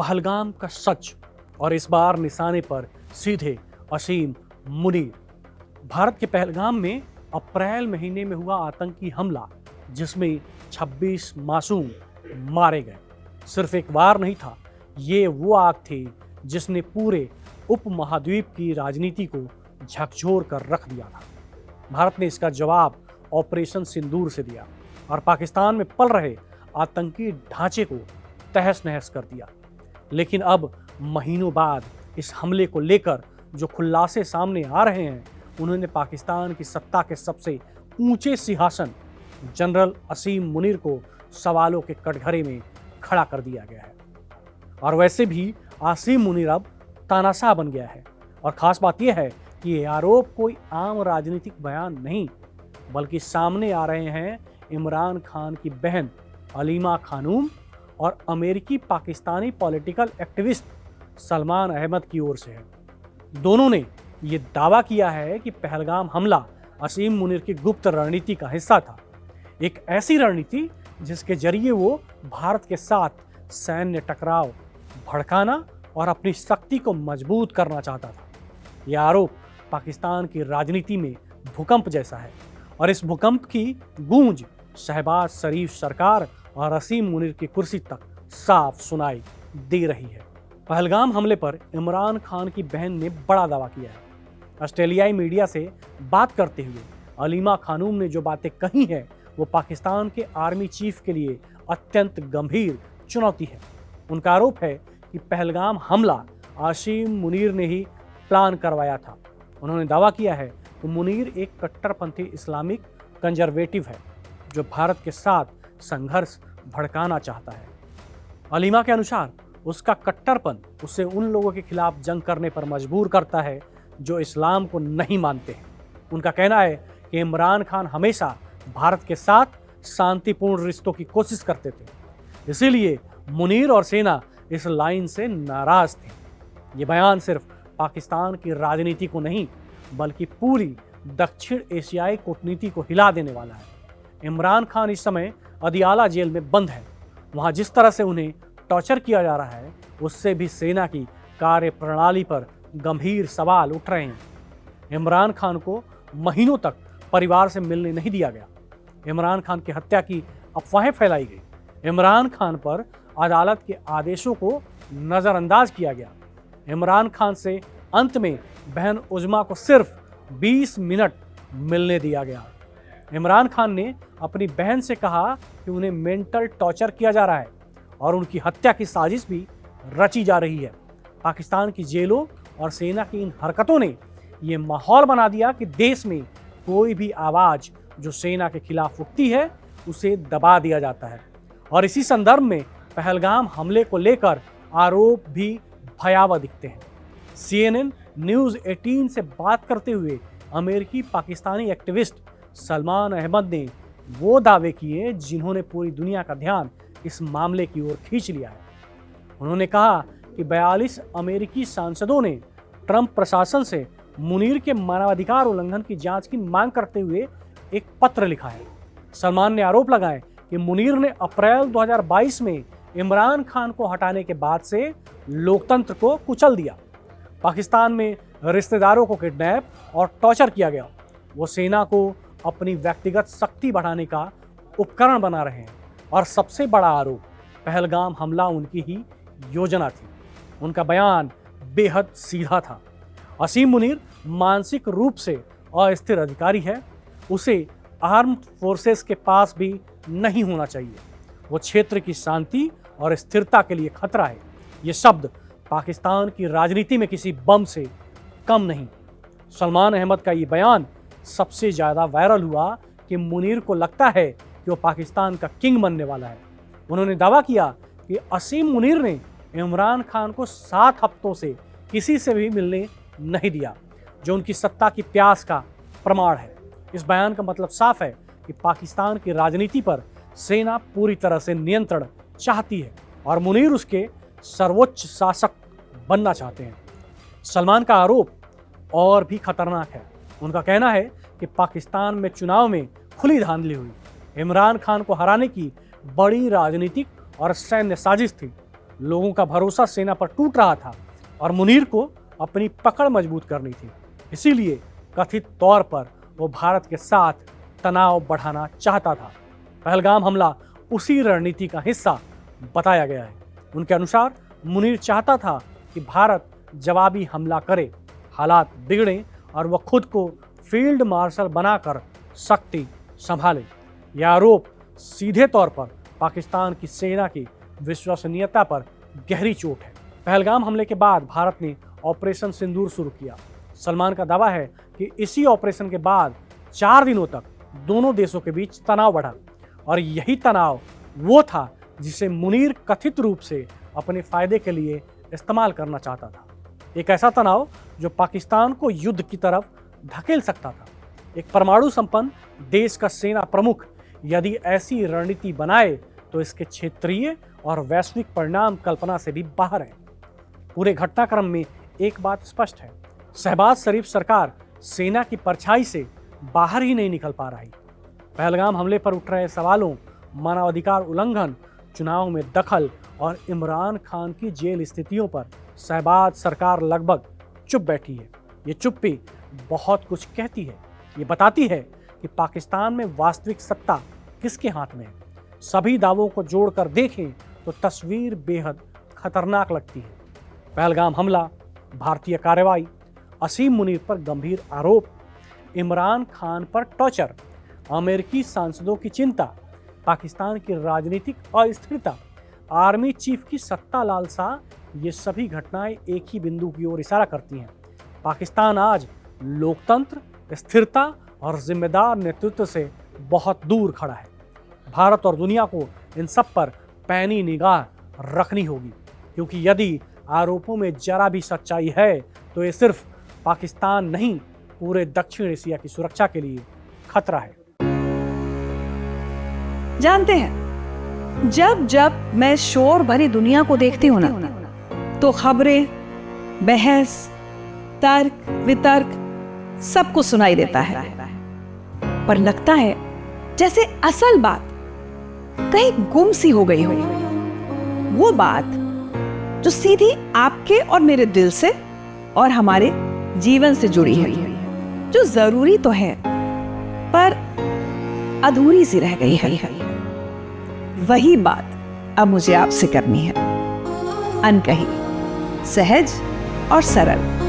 पहलगाम का सच और इस बार निशाने पर सीधे असीम मुनीर। भारत के पहलगाम में अप्रैल महीने में हुआ आतंकी हमला जिसमें 26 मासूम मारे गए सिर्फ एक वार नहीं था, ये वो आग थी जिसने पूरे उपमहाद्वीप की राजनीति को झकझोर कर रख दिया था। भारत ने इसका जवाब ऑपरेशन सिंदूर से दिया और पाकिस्तान में पल रहे आतंकी ढांचे को तहस नहस कर दिया। लेकिन अब महीनों बाद इस हमले को लेकर जो खुलासे सामने आ रहे हैं, उन्होंने पाकिस्तान की सत्ता के सबसे ऊंचे सिंहासन जनरल असीम मुनीर को सवालों के कटघरे में खड़ा कर दिया गया है। और वैसे भी असीम मुनीर अब तानाशाह बन गया है। और खास बात यह है कि ये आरोप कोई आम राजनीतिक बयान नहीं, बल्कि सामने आ रहे हैं इमरान खान की बहन अलीमा खानूम और अमेरिकी पाकिस्तानी पॉलिटिकल एक्टिविस्ट सलमान अहमद की ओर से है। दोनों ने ये दावा किया है कि पहलगाम हमला असीम मुनीर की गुप्त रणनीति का हिस्सा था, एक ऐसी रणनीति जिसके जरिए वो भारत के साथ सैन्य टकराव भड़काना और अपनी शक्ति को मजबूत करना चाहता था। यह आरोप पाकिस्तान की राजनीति में भूकंप जैसा है और इस भूकंप की गूंज शहबाज शरीफ सरकार और असीम मुनीर की कुर्सी तक साफ सुनाई दे रही है। पहलगाम हमले पर इमरान खान की बहन ने बड़ा दावा किया है। ऑस्ट्रेलियाई मीडिया से बात करते हुए अलीमा खानूम ने जो बातें कही हैं, वो पाकिस्तान के आर्मी चीफ के लिए अत्यंत गंभीर चुनौती है। उनका आरोप है कि पहलगाम हमला असीम मुनीर ने ही प्लान करवाया था। उन्होंने दावा किया है कि मुनीर एक कट्टरपंथी इस्लामिक कंजर्वेटिव है जो भारत के साथ संघर्ष भड़काना चाहता है। अलीमा के अनुसार उसका कट्टरपन उसे उन लोगों के खिलाफ जंग करने पर मजबूर करता है जो इस्लाम को नहीं मानते हैं। उनका कहना है कि इमरान खान हमेशा भारत के साथ शांतिपूर्ण रिश्तों की कोशिश करते थे, इसीलिए मुनीर और सेना इस लाइन से नाराज थे। ये बयान सिर्फ पाकिस्तान की राजनीति को नहीं, बल्कि पूरी दक्षिण एशियाई कूटनीति को हिला देने वाला है। इमरान खान इस समय अदियाला जेल में बंद है। वहां जिस तरह से उन्हें टॉर्चर किया जा रहा है, उससे भी सेना की कार्य प्रणाली पर गंभीर सवाल उठ रहे हैं। इमरान खान को महीनों तक परिवार से मिलने नहीं दिया गया। इमरान खान की हत्या की अफवाहें फैलाई गई। इमरान खान पर अदालत के आदेशों को नज़रअंदाज किया गया। इमरान खान से अंत में बहन उज़्मा को सिर्फ 20 मिनट मिलने दिया गया। इमरान खान ने अपनी बहन से कहा कि उन्हें मेंटल टॉर्चर किया जा रहा है और उनकी हत्या की साजिश भी रची जा रही है। पाकिस्तान की जेलों और सेना की इन हरकतों ने ये माहौल बना दिया कि देश में कोई भी आवाज़ जो सेना के खिलाफ उठती है, उसे दबा दिया जाता है। और इसी संदर्भ में पहलगाम हमले को लेकर आरोप भी भयावह दिखते हैं। CNN न्यूज़ 18 से बात करते हुए अमेरिकी पाकिस्तानी एक्टिविस्ट सलमान अहमद ने वो दावे किए जिन्होंने पूरी दुनिया का ध्यान इस मामले की ओर खींच लिया है। उन्होंने कहा कि 42 अमेरिकी सांसदों ने ट्रंप प्रशासन से मुनीर के मानवाधिकार उल्लंघन की जांच की मांग करते हुए एक पत्र लिखा है। सलमान ने आरोप लगाए कि मुनीर ने अप्रैल 2022 में इमरान खान को हटाने के बाद से लोकतंत्र को कुचल दिया। पाकिस्तान में रिश्तेदारों को किडनैप और टॉर्चर किया गया। वो सेना को अपनी व्यक्तिगत शक्ति बढ़ाने का उपकरण बना रहे हैं। और सबसे बड़ा आरोप, पहलगाम हमला उनकी ही योजना थी। उनका बयान बेहद सीधा था। असीम मुनीर मानसिक रूप से अस्थिर अधिकारी है। उसे आर्म्ड फोर्सेस के पास भी नहीं होना चाहिए। वो क्षेत्र की शांति और स्थिरता के लिए खतरा है। ये शब्द पाकिस्तान की राजनीति में किसी बम से कम नहीं। सलमान अहमद का ये बयान सबसे ज़्यादा वायरल हुआ कि मुनीर को लगता है कि वो पाकिस्तान का किंग बनने वाला है। उन्होंने दावा किया कि असीम मुनीर ने इमरान खान को 7 हफ्तों से किसी से भी मिलने नहीं दिया, जो उनकी सत्ता की प्यास का प्रमाण है। इस बयान का मतलब साफ है कि पाकिस्तान की राजनीति पर सेना पूरी तरह से नियंत्रण चाहती है और मुनीर उसके सर्वोच्च शासक बनना चाहते हैं। सलमान का आरोप और भी खतरनाक है। उनका कहना है कि पाकिस्तान में चुनाव में खुली धांधली हुई। इमरान खान को हराने की बड़ी राजनीतिक और सैन्य साजिश थी। लोगों का भरोसा सेना पर टूट रहा था और मुनीर को अपनी पकड़ मजबूत करनी थी। इसीलिए कथित तौर पर वो भारत के साथ तनाव बढ़ाना चाहता था। पहलगाम हमला उसी रणनीति का हिस्सा बताया गया है। उनके अनुसार मुनीर चाहता था कि भारत जवाबी हमला करे, हालात बिगड़े और वह खुद को फील्ड मार्शल बनाकर शक्ति संभाले। यह आरोप सीधे तौर पर पाकिस्तान की सेना की विश्वसनीयता पर गहरी चोट है। पहलगाम हमले के बाद भारत ने ऑपरेशन सिंदूर शुरू किया। सलमान का दावा है कि इसी ऑपरेशन के बाद 4 दिनों तक दोनों देशों के बीच तनाव बढ़ा और यही तनाव वो था जिसे मुनीर कथित रूप से अपने फायदे के लिए इस्तेमाल करना चाहता था। एक ऐसा तनाव जो पाकिस्तान को युद्ध की तरफ धकेल सकता था। एक परमाणु संपन्न देश का सेना प्रमुख यदि ऐसी रणनीति बनाए तो इसके क्षेत्रीय और वैश्विक परिणाम कल्पना से भी बाहर है। पूरे घटनाक्रम में एक बात स्पष्ट है, शहबाज शरीफ सरकार सेना की परछाई से बाहर ही नहीं निकल पा रही। पहलगाम हमले पर उठ रहे सवालों, मानवाधिकार उल्लंघन, चुनाव में दखल और इमरान खान की जेल स्थितियों पर शहबाज सरकार लगभग चुप बैठी है। ये चुप्पी बहुत कुछ कहती है। ये बताती है कि पाकिस्तान में वास्तविक सत्ता किसके हाथ में है। सभी दावों को जोड़कर देखें तो तस्वीर बेहद खतरनाक लगती है। पहलगाम हमला, भारतीय कार्रवाई, असीम मुनीर पर गंभीर आरोप, इमरान खान पर टॉर्चर, अमेरिकी सांसदों की चिंता, पाकिस्तान की राजनीतिक अस्थिरता, आर्मी चीफ की सत्ता लालसा, ये सभी घटनाएं एक ही बिंदु की ओर इशारा करती हैं। पाकिस्तान आज लोकतंत्र, स्थिरता और जिम्मेदार नेतृत्व से बहुत दूर खड़ा है। भारत और दुनिया को इन सब पर पैनी निगाह रखनी होगी, क्योंकि यदि आरोपों में जरा भी सच्चाई है तो ये सिर्फ पाकिस्तान नहीं, पूरे दक्षिण एशिया की सुरक्षा के लिए खतरा है। जानते हैं, जब जब मैं शोर भरी दुनिया को देखती हूँ ना, तो खबरें, बहस, तर्क वितर्क सब कुछ सुनाई देता है, पर लगता है जैसे असल बात कहीं गुम सी हो गई हो। वो बात जो सीधी आपके और मेरे दिल से और हमारे जीवन से जुड़ी है, जो जरूरी तो है पर अधूरी सी रह गई है। वही बात अब मुझे आपसे करनी है, अनकही, सहज और सरल।